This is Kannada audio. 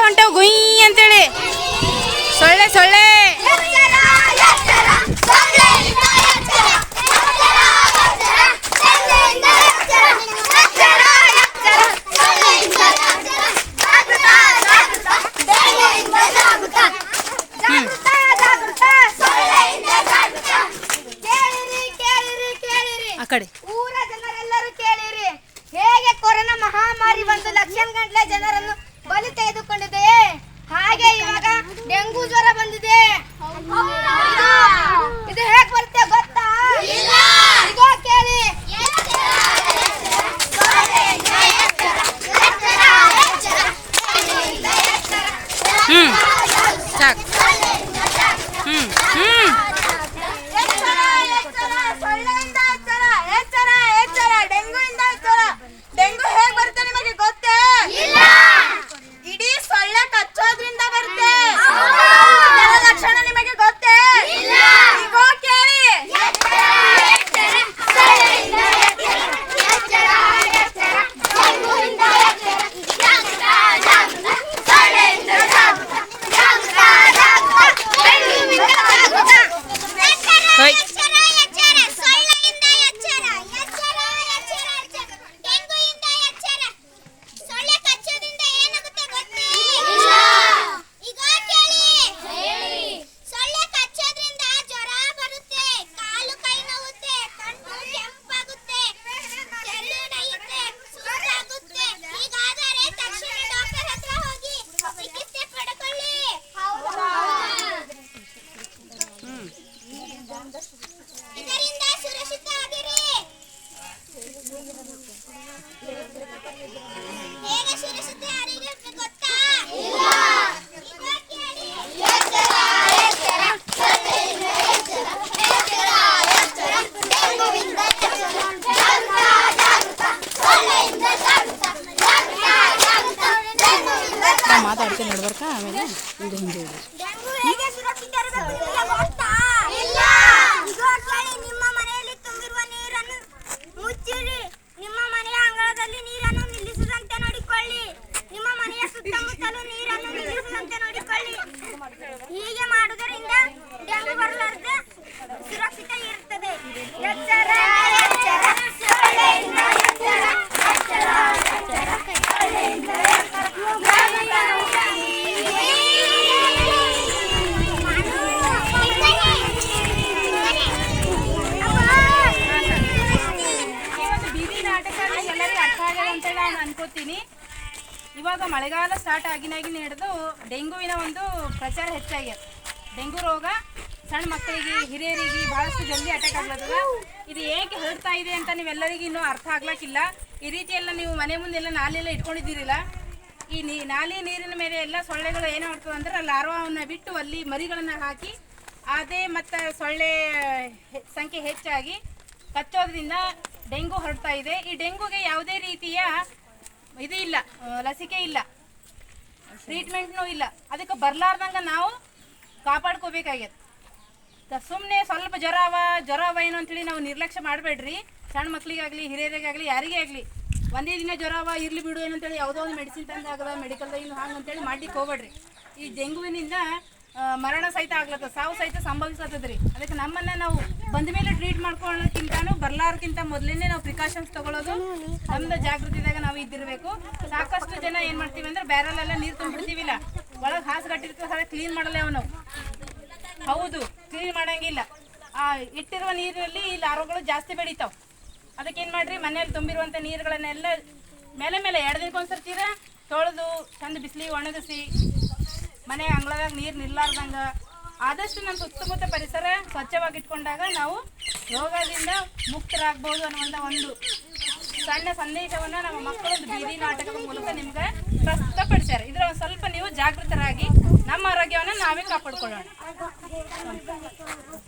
ಹೊಂಟವು ಗುಯ್ ಅಂತೇಳಿ. ಸೊಳ್ಳೆ ಸೊಳ್ಳೆ ಆ ಕಡೆ ಊರ ಜನರೆಲ್ಲರೂ ಕೇಳಿರಿ, ಹೇಗೆ ಕೊರೋನಾ ಮಹಾಮಾರಿ ಬಂದು ಲಕ್ಷಗಟ್ಟಲೆ ಜನರನ್ನು ಬಲಿ ತೆಗೆದುಕೊಂಡಿದೆ, ಹಾಗೆ ಇವಾಗ ಡೆಂಗು ಜ್ವರ ಬಂದಿದೆ. ಇದು ಹೇಗೆ ಬರುತ್ತೆ ಗೊತ್ತಾ? ಇದೋ ಕೇಳಿ. ಸಾಕು. ಸೊಳ್ಳೆಯಿಂದ ಎಚ್ಚರ, ಎಚ್ಚರ, ಡೆಂಗುಯಿಂದ ಎಚ್ಚರ. ಡೆಂಗು ಹೇಗೆ ಬರುತ್ತೆ ನಿಮಗೆ ಗೊತ್ತೇ? ಇಡೀ ಸೊಳ್ಳೆ ಕಚ್ಚೋದ್ರಿಂದ ಬರುತ್ತೆ. ಇದರ ಲಕ್ಷಣ ನಿಮಗೆ ಗೊತ್ತೇ? ಇಗೋ ಕೇಳಿ. ಹೋಯ್ ಇದರಿಂದ ಸುರಕ್ಷಿತ ಆಗಿರಿ. ಹೇಗೆ ಸುರಕ್ಷಿತ ಆಗಿರಬೇಕು ಗೊತ್ತಾ? ಮಾತಾಡ್ತೀನಿ ನೋಡ್ಬರ್ಕ ಆಮೇಲೆ ಇದು ಹಿಂಗೆ ಡೆಂಗು ಹೇಗೆ ಸುರಕ್ಷಿತ ಇರಬೇಕು ಗೊತ್ತಾ? ನಿಮ್ಮ ಮನೆಯಲ್ಲಿ ತುಂಬಿರುವ ನೀರನ್ನು ಮುಚ್ಚಿರಿ. ನಿಮ್ಮ ಮನೆಯ ಅಂಗಳದಲ್ಲಿ ನೀರನ್ನು ನಿಲ್ಲಿಸದಂತೆ ನೋಡಿಕೊಳ್ಳಿ. ನಿಮ್ಮ ಮನೆಯ ಸುತ್ತಮುತ್ತಲೂ ನೀರನ್ನು ನಿಲ್ಲಿಸದಂತೆ ನೋಡಿಕೊಳ್ಳಿ. ಹೀಗೆ ಮಾಡುವುದರಿಂದ ಡೆಂಗು ಬರಲಾರದೆ ಸುರಕ್ಷಿತ ಇರುತ್ತದೆ. ಎಚ್ಚರ, ಎಚ್ಚರ, ಸೊಳ್ಳೆಯಿಂದ ಎಚ್ಚರ, ಎಚ್ಚರ, ಎಚ್ಚರ, ಸೊಳ್ಳೆಯಿಂದ ಎಚ್ಚರ. ಎಲ್ಲರಿಗೂ ಅರ್ಥ ಆಗಿದೆ ಅಂತೇಳಿ ನಾನು ಅನ್ಕೋತೀನಿ. ಇವಾಗ ಮಳೆಗಾಲ ಸ್ಟಾರ್ಟ್ ಆಗಿನಾಗಿನ ಹಿಡಿದು ಡೆಂಗುವಿನ ಒಂದು ಪ್ರಚಾರ ಹೆಚ್ಚಾಗ್ಯದ. ಡೆಂಗು ರೋಗ ಸಣ್ಣ ಮಕ್ಕಳಿಗೆ, ಹಿರಿಯರಿಗೆ ಬಹಳಷ್ಟು ಜಲ್ದಿ ಅಟ್ಯಾಕ್ ಆಗ್ಲತ್ತದ. ಇದು ಏಕೆ ಹರಡ್ತಾ ಇದೆ ಅಂತ ನೀವೆಲ್ಲರಿಗೂ ಇನ್ನೂ ಅರ್ಥ ಆಗ್ಲಕ್ಕಿಲ್ಲ. ಈ ರೀತಿ ಎಲ್ಲ ನೀವು ಮನೆ ಮುಂದೆಲ್ಲ ನಾಲೆಲ್ಲ ಇಟ್ಕೊಂಡಿದ್ದೀರಿಲ್ಲ, ಈ ನಾಲೆ ನೀರಿನ ಮೇಲೆ ಎಲ್ಲ ಸೊಳ್ಳೆಗಳು ಏನು ಮಾಡ್ತದೆ ಅಂದ್ರೆ ಲಾರ್ವಾವನ್ನು ಬಿಟ್ಟು ಅಲ್ಲಿ ಮರಿಗಳನ್ನು ಹಾಕಿ ಅದೇ ಮತ್ತು ಸೊಳ್ಳೆ ಸಂಖ್ಯೆ ಹೆಚ್ಚಾಗಿ ಕಚ್ಚೋದ್ರಿಂದ ಡೆಂಗು ಹರಡ್ತಾ ಇದೆ. ಈ ಡೆಂಗುಗೆ ಯಾವುದೇ ರೀತಿಯ ಇದು ಇಲ್ಲ, ಲಸಿಕೆ ಇಲ್ಲ, ಟ್ರೀಟ್ಮೆಂಟ್ನೂ ಇಲ್ಲ. ಅದಕ್ಕೆ ಬರಲಾರ್ದಂಗೆ ನಾವು ಕಾಪಾಡ್ಕೋಬೇಕಾಗ್ಯದ. ಸುಮ್ಮನೆ ಸ್ವಲ್ಪ ಜ್ವರ ಅವ ಏನು ಅಂತೇಳಿ ನಾವು ನಿರ್ಲಕ್ಷ್ಯ ಮಾಡಬೇಡ್ರಿ. ಸಣ್ಣ ಮಕ್ಕಳಿಗಾಗಲಿ, ಹಿರಿಯರಿಗಾಗಲಿ, ಯಾರಿಗೇ ಆಗಲಿ ಒಂದೇ ದಿನ ಜ್ವರ ಅವ ಇರಲಿ ಬಿಡು ಏನಂತೇಳಿ ಯಾವುದೋ ಒಂದು ಮೆಡಿಸಿನ್ ತಂದು ಆಗದ ಮೆಡಿಕಲ್ದಾಗ ಹಾಂಗೆ ಅಂತೇಳಿ ಮಾಡ್ಲಿಕ್ಕೆ ಹೋಗ್ಬೇಡ್ರಿ. ಈ ಡೆಂಗುವಿನಿಂದ ಮರಣ ಸಹಿತ ಆಗ್ಲತ್ತದ, ಸಾವು ಸಹಿತ ಸಂಭವಿಸತ್ತದ್ರಿ. ಅದಕ್ಕೆ ನಮ್ಮನ್ನು ನಾವು ಬಂದ ಮೇಲೆ ಟ್ರೀಟ್ ಮಾಡ್ಕೊಳ್ಳೋಕ್ಕಿಂತನೂ ಬರಲಾರ್ಕಿಂತ ಮೊದಲೇ ನಾವು ಪ್ರಿಕಾಷನ್ಸ್ ತೊಗೊಳ್ಳೋದು ನಮ್ದು ಜಾಗೃತಿದಾಗ ನಾವು ಇದ್ದಿರಬೇಕು. ಸಾಕಷ್ಟು ಜನ ಏನು ಮಾಡ್ತೀವಿ ಅಂದ್ರೆ ಬ್ಯಾರಲೆಲ್ಲ ನೀರು ತುಂಬಿಡ್ತೀವಿಲ್ಲ, ಒಳಗೆ ಹಾಸುಗಟ್ಟಿರ್ತದೆ, ಹಾಗೆ ಕ್ಲೀನ್ ಮಾಡಲ್ಲ ಅವನು. ಹೌದು, ಕ್ಲೀನ್ ಮಾಡೋಂಗಿಲ್ಲ. ಇಟ್ಟಿರುವ ನೀರಿನಲ್ಲಿ ಈ ಲಾರ್ವಗಳು ಜಾಸ್ತಿ ಬೆಳಿತಾವೆ. ಅದಕ್ಕೇನು ಮಾಡಿರಿ, ಮನೆಯಲ್ಲಿ ತುಂಬಿರುವಂಥ ನೀರುಗಳನ್ನೆಲ್ಲ ಮೇಲೆ 2 ದಿನಕ್ಕೊಂದ್ಸರ್ತೀರ ತೊಳೆದು ಚಂದ ಬಿಸಿಲಿಗೆ ಒಣಗಿಸಿ ಮನೆ ಅಂಗಳದಾಗ ನೀರು ನಿಲ್ಲಾರ್ದಂಗೆ ಆದಷ್ಟು ನಮ್ಮ ಸುತ್ತಮುತ್ತ ಪರಿಸರ ಸ್ವಚ್ಛವಾಗಿ ಇಟ್ಕೊಂಡಾಗ ನಾವು ರೋಗದಿಂದ ಮುಕ್ತರಾಗ್ಬೋದು ಅನ್ನುವಂಥ ಒಂದು ಸಣ್ಣ ಸಂದೇಶವನ್ನು ನಮ್ಮ ಮಕ್ಕಳೊಂದು ಬೀದಿ ನಾಟಕದ ಮೂಲಕ ನಿಮ್ಗೆ ಪ್ರಸ್ತುತಪಡಿಸ್ಯಾರ. ಇದರ ಒಂದು ಸ್ವಲ್ಪ ನೀವು ಜಾಗೃತರಾಗಿ ನಮ್ಮ ಆರೋಗ್ಯವನ್ನು ನಾವೇ ಕಾಪಾಡ್ಕೊಳ್ಳೋಣ.